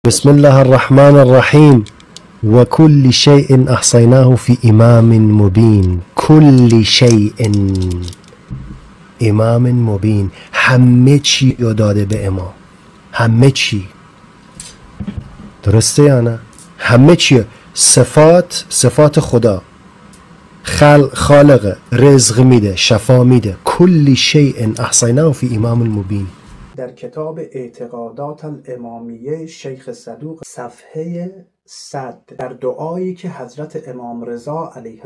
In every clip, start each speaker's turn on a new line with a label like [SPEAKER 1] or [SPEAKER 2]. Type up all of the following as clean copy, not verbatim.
[SPEAKER 1] بسم الله الرحمن الرحیم و کل شیء احصیناه فی امام مبین. کل شیء، امام مبین، همه چی رو داده به امام. همه چی، درسته یا نه؟ همه چی، صفات خدا، خالق، رزق میده، شفا میده. کل شیء احصیناه فی امام مبین.
[SPEAKER 2] در کتاب اعتقادات الامامیه شیخ صدوق صفحه 100 در دعایی که حضرت امام رضا علیه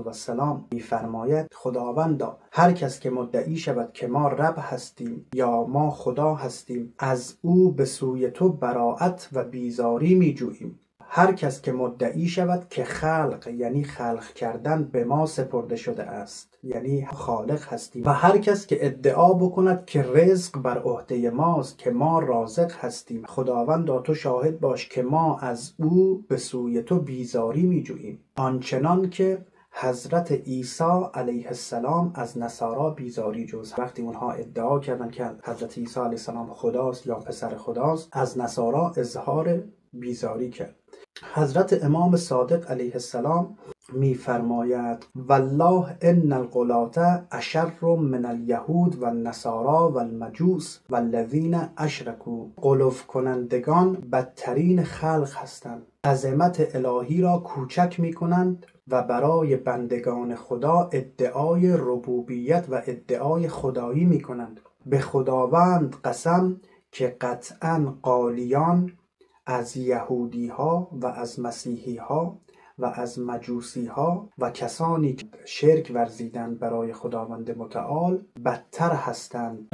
[SPEAKER 2] السلام می‌فرماید: خداوندا، هر کس که مدعی شود که ما رب هستیم یا ما خدا هستیم، از او به سوی تو براءت و بیزاری می‌جوییم. هر کس که مدعی شود که خلق، یعنی خلق کردن، به ما سپرده شده است، یعنی خالق هستیم، و هر کس که ادعا بکند که رزق بر عهده ماست، که ما رازق هستیم، خداوندا تو شاهد باش که ما از او به سوی تو بیزاری می‌جوییم، آنچنان که حضرت عیسی علیه السلام از نصارا بیزاری جوز. وقتی اونها ادعا کردن که حضرت عیسی علیه السلام خداست یا پسر خداست، از نصارا اظهار بیزاری کرد. حضرت امام صادق علیه السلام می‌فرماید: والله ان الغلاة اشر من الیهود و النصارا و المجوس و الذین اشرکوا. غلو کنندگان بدترین خلق هستند، عظمت الهی را کوچک می‌کنند و برای بندگان خدا ادعای ربوبیت و ادعای خدایی می‌کنند. به خداوند قسم که قطعاً قالیان از یهودی ها و از مسیحی ها و از مجوسی ها و کسانی که شرک ورزیدند برای خداوند متعال بدتر هستند.